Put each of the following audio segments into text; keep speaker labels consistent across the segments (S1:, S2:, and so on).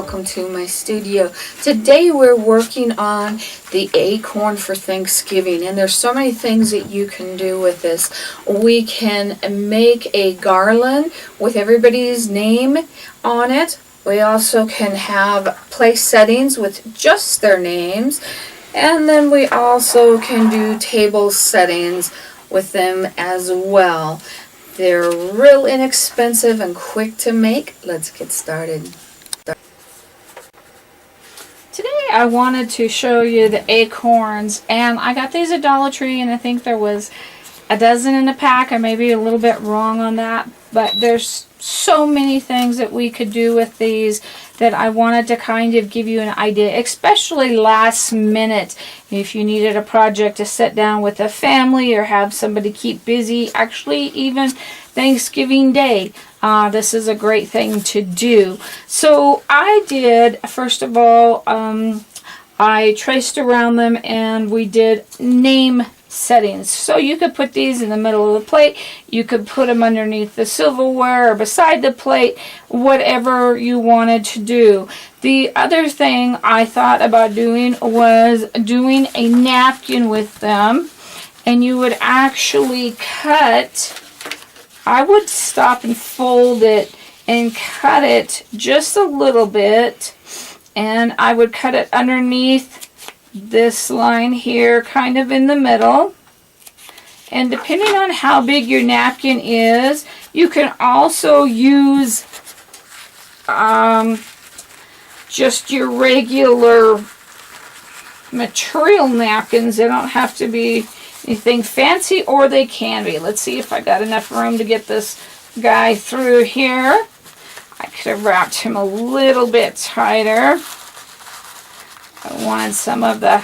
S1: welcome to my studio. Today we're working on the acorn for Thanksgiving, and there's so many things that you can do with this. We can make a garland with everybody's name on it. We also can have place settings with just their names, and then we also can do table settings with them as well. They're real inexpensive and quick to make. Let's get started.
S2: Today I wanted to show you the acorns, and I got these at Dollar Tree, and I think there was a dozen in a pack. I may be a little bit wrong on that, but there's so many things that we could do with these that I wanted to kind of give you an idea, especially last minute. If you needed a project to sit down with a family or have somebody keep busy, actually even Thanksgiving Day, this is a great thing to do. So I did, first of all, I traced around them and we did name settings. So you could put these in the middle of the plate, you could put them underneath the silverware or beside the plate, whatever you wanted to do. The other thing I thought about doing was doing a napkin with them, and you would actually cut, I would stop and fold it and cut it just a little bit, and I would cut it underneath this line here, kind of in the middle. And depending on how big your napkin is, you can also use just your regular material napkins. They don't have to be anything fancy, or they can be. Let's see if I got enough room to get this guy through here. I could have wrapped him a little bit tighter. I wanted some of the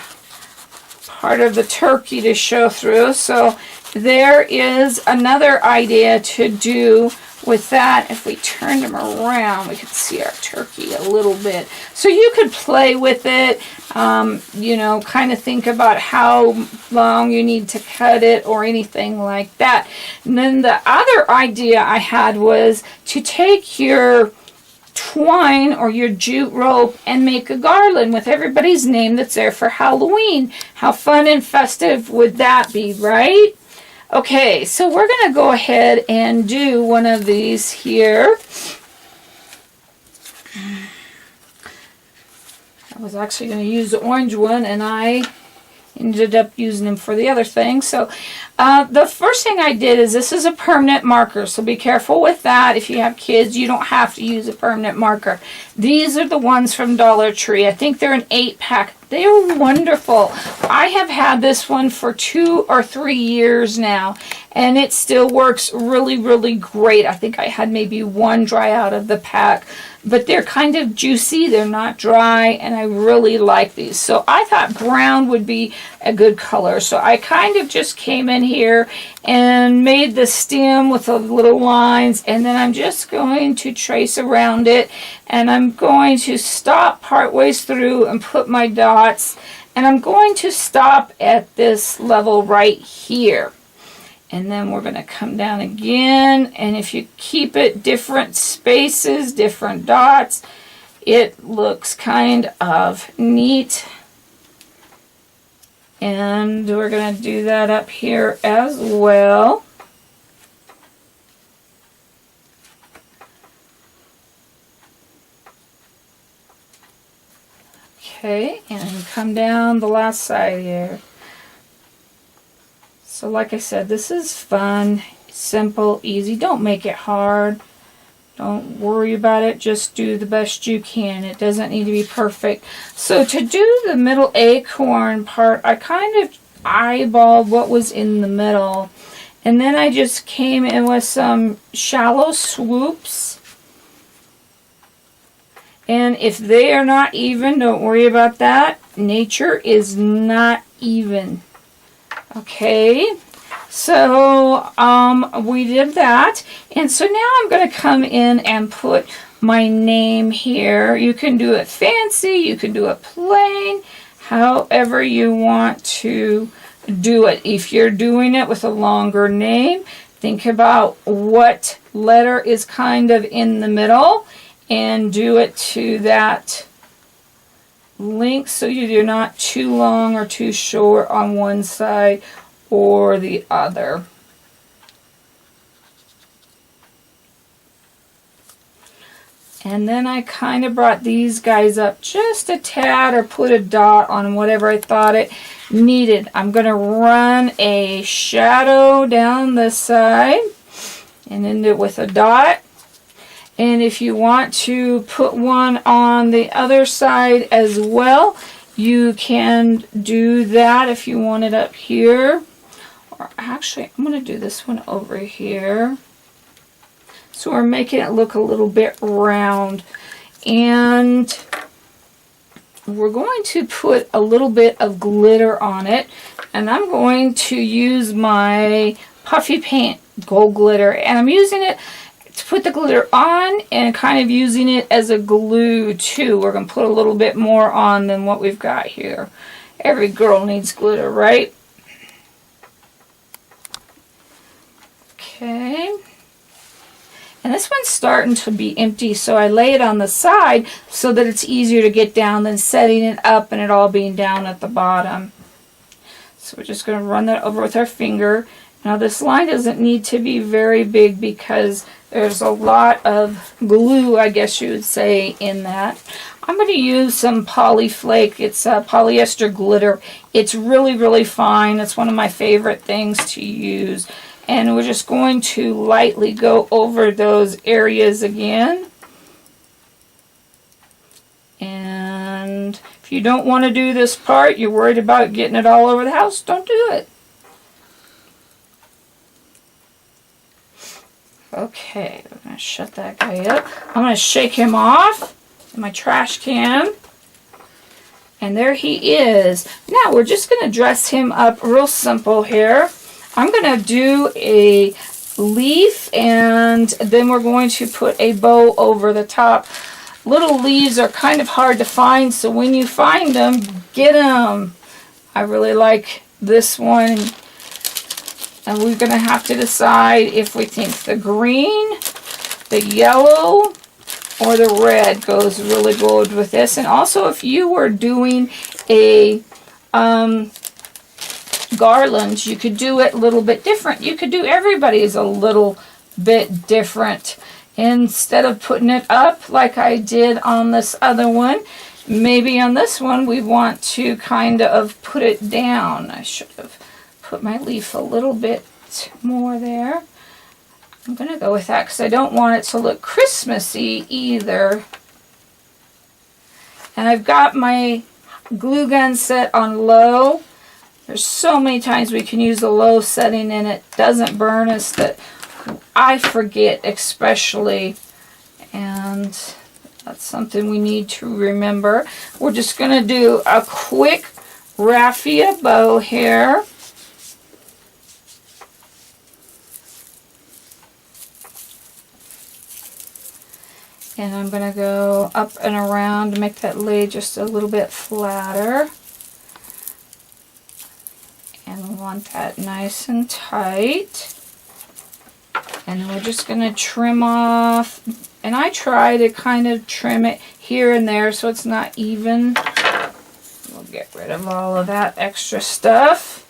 S2: part of the turkey to show through. So there is another idea to do with that. If we turned him around, we could see our turkey a little bit. So you could play with it, you know, kind of think about how long you need to cut it or anything like that. And then the other idea I had was to take your twine or your jute rope and make a garland with everybody's name that's there for Halloween. How fun and festive would that be, right? Okay, so we're going to go ahead and do one of these here. I was actually going to use the orange one, and I ended up using them for the other thing. So the first thing I did is, this is a permanent marker, so be careful with that. If you have kids, you don't have to use a permanent marker. These are the ones from Dollar Tree. I think they're an 8-pack. They are wonderful. I have had this one for 2 or 3 years now, and it still works really, really great. I think I had maybe one dry out of the pack, but they're kind of juicy. They're not dry, and I really like these. So I thought brown would be a good color. So I kind of just came in here and made the stem with the little lines, and then I'm just going to trace around it, and I'm going to stop part ways through and put my dots, and I'm going to stop at this level right here. And then we're going to come down again, and if you keep it different spaces, different dots, it looks kind of neat. And we're going to do that up here as well. Okay, and come down the last side here. So like I said, this is fun, simple, easy. Don't make it hard. Don't worry about it. Just do the best you can. It doesn't need to be perfect. So to do the middle acorn part, I kind of eyeballed what was in the middle. And then I just came in with some shallow swoops. And if they are not even, don't worry about that. Nature is not even. Okay, so we did that, and so now I'm going to come in and put my name here. You can do it fancy, you can do it plain, however you want to do it. If you're doing it with a longer name, think about what letter is kind of in the middle, and do it to that length so you're not too long or too short on one side or the other. And then I kind of brought these guys up just a tad or put a dot on whatever I thought it needed. I'm going to run a shadow down this side and end it with a dot. And if you want to put one on the other side as well, you can do that if you want it up here. Or actually, I'm going to do this one over here. So we're making it look a little bit round. And we're going to put a little bit of glitter on it. And I'm going to use my puffy paint gold glitter. And I'm using it to put the glitter on and kind of using it as a glue too. We're going to put a little bit more on than what we've got here. Every girl needs glitter, right? Okay. And this one's starting to be empty, so I lay it on the side so that it's easier to get down than setting it up and it all being down at the bottom. So we're just going to run that over with our finger. Now this line doesn't need to be very big because there's a lot of glue, I guess you would say, in that. I'm going to use some Polyflake. It's polyester glitter. It's really, really fine. It's one of my favorite things to use. And we're just going to lightly go over those areas again. And if you don't want to do this part, you're worried about getting it all over the house, don't do it. Okay, we're going to shut that guy up. I'm going to shake him off in my trash can. And there he is. Now we're just going to dress him up real simple here. I'm going to do a leaf and then we're going to put a bow over the top. Little leaves are kind of hard to find, so when you find them, get them. I really like this one. And we're going to have to decide if we think the green, the yellow, or the red goes really good with this. And also if you were doing a garland, you could do it a little bit different. You could do everybody's a little bit different. Instead of putting it up like I did on this other one, maybe on this one we want to kind of put it down. I should have put my leaf a little bit more there. I'm going to go with that because I don't want it to look Christmassy either. And I've got my glue gun set on low. There's so many times we can use the low setting and it doesn't burn us that I forget especially. And that's something we need to remember. We're just going to do a quick raffia bow here. And I'm going to go up and around to make that lay just a little bit flatter. And we want that nice and tight. And then we're just going to trim off. And I try to kind of trim it here and there so it's not even. We'll get rid of all of that extra stuff.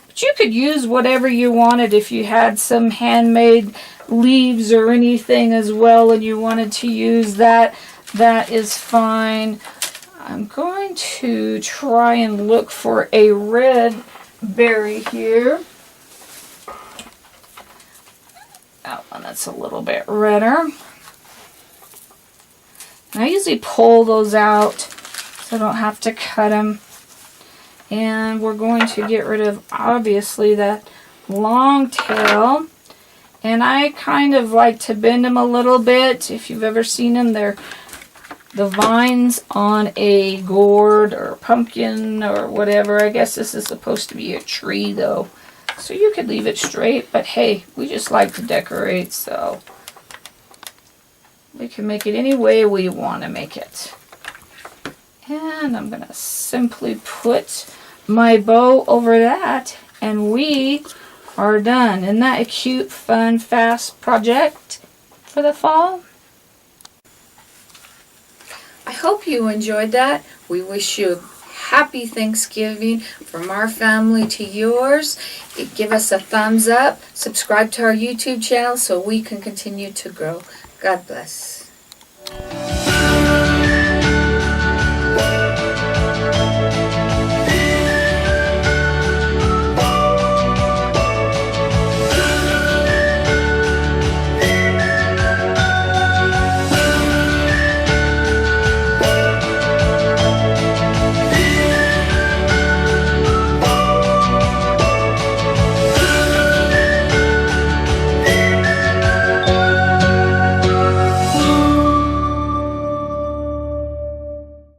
S2: But you could use whatever you wanted if you had some handmade leaves or anything as well and you wanted to use that. That is fine. I'm going to try and look for a red berry here. That one that's a little bit redder. And I usually pull those out so I don't have to cut them. And we're going to get rid of obviously that long tail. And I kind of like to bend them a little bit. If you've ever seen them, they're the vines on a gourd or pumpkin or whatever. I guess this is supposed to be a tree though. So you could leave it straight, but hey, we just like to decorate, so we can make it any way we want to make it. And I'm going to simply put my bow over that, and we are done. Isn't that a cute, fun, fast project for the fall?
S1: hope you enjoyed that. We wish you happy Thanksgiving from our family to yours. Give us a thumbs up. Subscribe to our YouTube channel so we can continue to grow. God bless.